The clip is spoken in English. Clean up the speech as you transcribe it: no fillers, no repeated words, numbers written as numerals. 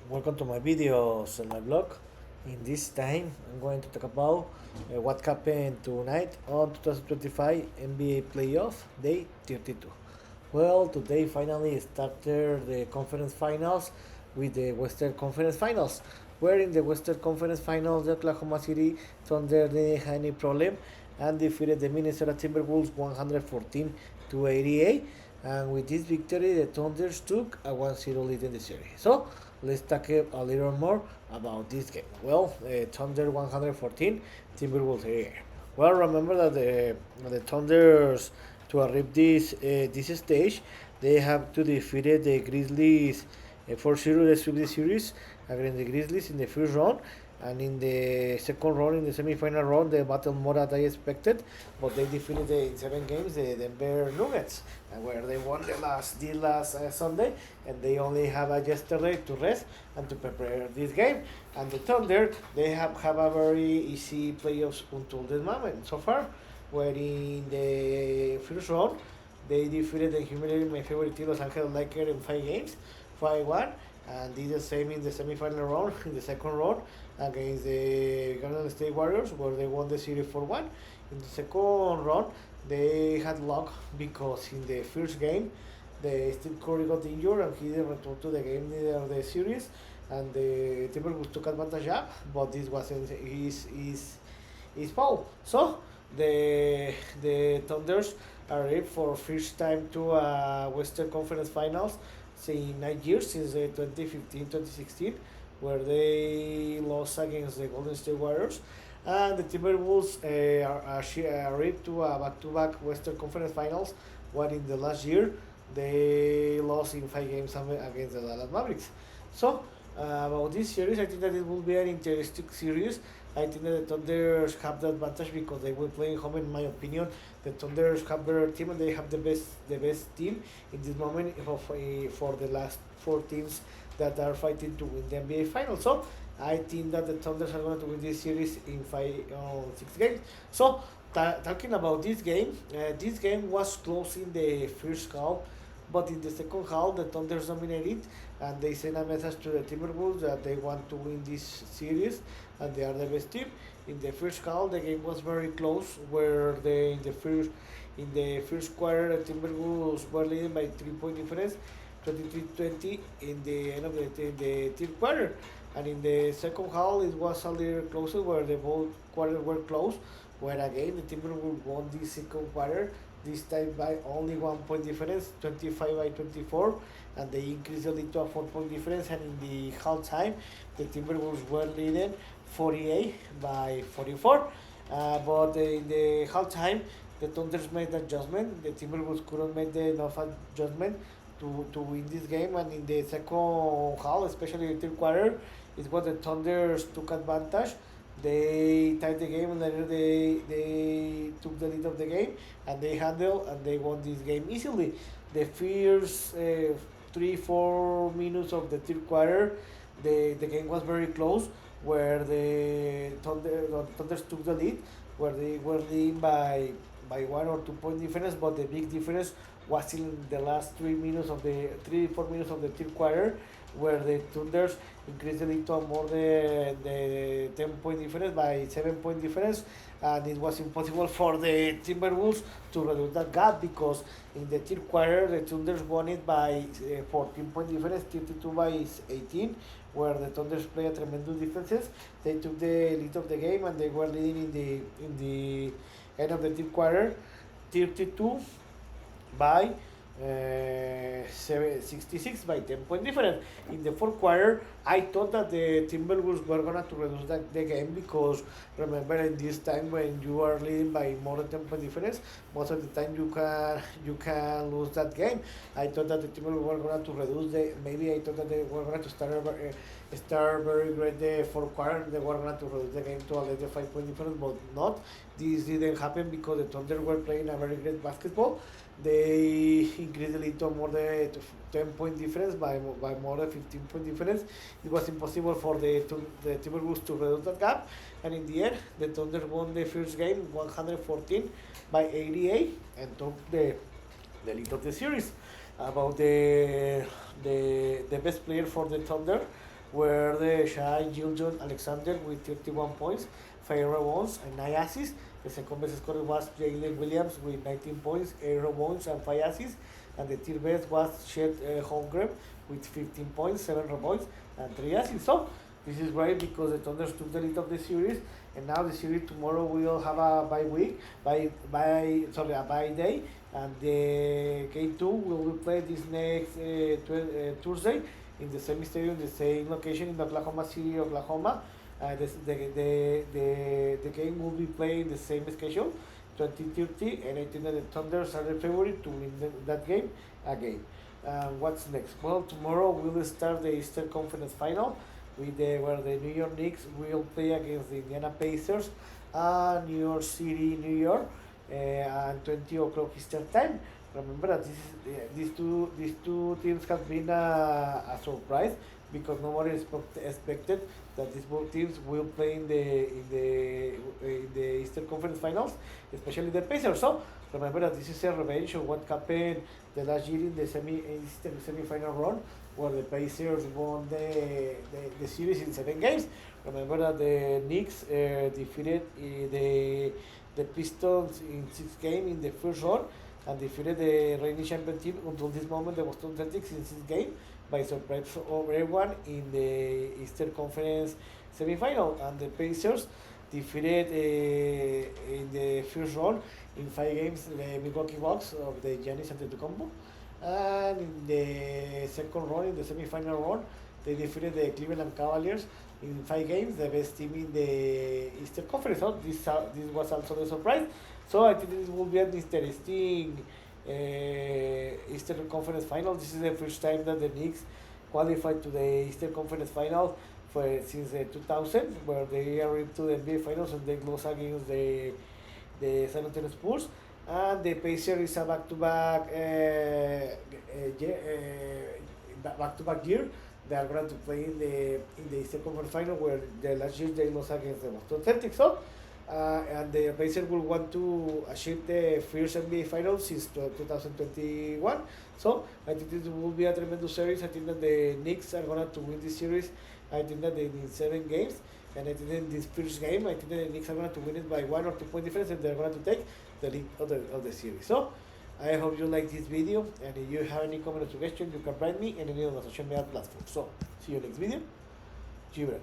Welcome to my videos on my blog. In this time, I'm going to talk about what happened tonight on 2025 NBA Playoff Day 32. Well, today finally started the conference finals with the Western Conference Finals, where in the Western Conference Finals, the Oklahoma City Thunder didn't have any problem and defeated the Minnesota Timberwolves 114 to 88. And with this victory, the Thunder took a 1-0 lead in the series. So let's talk a little more about this game. Well, Thunder 114, Timberwolves 88. Well, remember that the Thunders to arrive this stage, they have to defeat the Grizzlies 4-0. They sweep the series against the Grizzlies in the first round, and in the second round, in the semi-final round, they battled more than I expected, but they defeated in 7 games the Denver Nuggets, where they won the last Sunday, and they only have yesterday to rest and to prepare this game. And the Thunder, they have a very easy playoffs until this moment so far, where in the first round, they defeated the humiliating my favorite team, Los Angeles Lakers, in 5 games, 5-1, and did the same in the semi-final round, in the second round, against the Golden State Warriors, where they won the series 4-1. In the second round, they had luck because in the first game, the Steve Curry got injured and he didn't return to the game neither of the series, and the Timberwolves took advantage of, but this wasn't his foul. So the Thunders arrived for first time to Western Conference Finals in 9 years since 2015-2016, where they lost against the Golden State Warriors. And the Timberwolves arrived to back-to-back Western Conference Finals, where in the last year they lost in 5 games against the Dallas Mavericks. So, about this series, I think that it will be an interesting series. I think that the Thunders have the advantage because they will play home. In my opinion, the Thunders have better team and they have the best team in this moment for the last 4 teams that are fighting to win the NBA Finals. So I think that the Thunders are going to win this series in 6 games. So talking about this game was close in the first half, but in the second half, the Thunder dominated, and they sent a message to the Timberwolves that they want to win this series, and they are the best team. In the first half, the game was very close, where in the first quarter, the Timberwolves were leading by 3 point difference, 23-20 in the end of the third quarter. And in the second half, it was a little closer, where the both quarters were close, where again the Timberwolves won the second quarter, this time by only 1 point difference, 25-24, and they increased the lead to a 4 point difference. And in the halftime, the Timberwolves were leading 48-44. But in the halftime, the Thunders made the adjustment. The Timberwolves couldn't make enough adjustment to win this game. And in the second half, especially the third quarter, it was the Thunders took advantage. They tied the game, and later they took the lead of the game, and they handled and they won this game easily. The first 3-4 minutes of the third quarter, the game was very close, where the Thunders took the lead, where they were leading by 1 or 2 point difference, but the big difference was in the last 3-4 minutes of the third quarter, where the Thunders increased the lead to more the 10 point difference by 7 point difference, and it was impossible for the Timberwolves to reduce that gap, because in the third quarter the Thunders won it by 14 point difference, 32-18, where the Thunders played a tremendous defenses. They took the lead of the game, and they were leading in the end of the third quarter, 32 by 66 by 10 point difference. In the fourth quarter, I thought that the Timberwolves were gonna to reduce the game, because remember, in this time when you are leading by more than 10 point difference, most of the time you can lose that game. I thought that the Timberwolves were gonna to reduce maybe I thought that they were gonna to start very great the fourth quarter. They were gonna to reduce the game to a later 5 point difference, but not. This didn't happen because the Thunder were playing a very great basketball. They increased the lead to more than 10 point difference by more than 15 point difference. It was impossible for the Timberwolves to reduce that gap, and in the end, the Thunder won the first game 114 by 88 and took the lead of the series. About the best player for the Thunder, were the Shai Gilgeon Alexander with 31 points, 5 rebounds, and 9 assists. The second best scorer was Jalen Williams with 19 points, 8 rebounds, and 5 assists. And the third best was Chet Holmgren with 15 points, 7 rebounds, and 3 assists. So this is great because the Thunder took the lead of the series, and now the series tomorrow will have a bye week, a bye day, and the game 2 will be played this next Thursday in the same stadium, the same location in Oklahoma City, Oklahoma. The game will be played in the same schedule, 2030, and I think that the Thunder are the favorite to win that game again. What's next? Well, tomorrow we'll start the Eastern Conference Final where the New York Knicks will play against the Indiana Pacers, New York City, New York, and 20 o'clock Eastern Time. Remember that these two teams have been a surprise because nobody expected that these both teams will play in the Eastern Conference Finals, especially the Pacers. So remember that this is a revenge of what happened the last year in the Eastern semi-final run, where the Pacers won the series in 7 games. Remember that the Knicks defeated the Pistons in 6 games in the first round, and defeated the reigning champion team until this moment, the Boston Celtics, in 6 games by surprise over everyone in the Eastern Conference semifinal. And the Pacers defeated in the first round in 5 games the Milwaukee Bucks of the Giannis Antetokounmpo, and in the second round, in the semifinal round, they defeated the Cleveland Cavaliers in 5 games, the best team in the Eastern Conference. So this was also the surprise. So I think this will be an interesting Eastern Conference Final. This is the first time that the Knicks qualified to the Eastern Conference Final since 2000, where they arrived to the NBA Finals and they lost against the San Antonio Spurs. And the Pacers is a back-to-back year. They are going to play in the Eastern Conference Final, where the last year they lost against the Boston Celtics. So, and the Pacers will want to achieve the first NBA Finals since 2021. So I think this will be a tremendous series. I think that the Knicks are going to win this series. I think that they need 7 games. And I think in this first game, I think that the Knicks are going to win it by 1 or 2 point difference, and they're going to take the lead of the series. So I hope you like this video, and if you have any comment or suggestion, you can write me in any of the social media platforms. So see you next video. Gibran.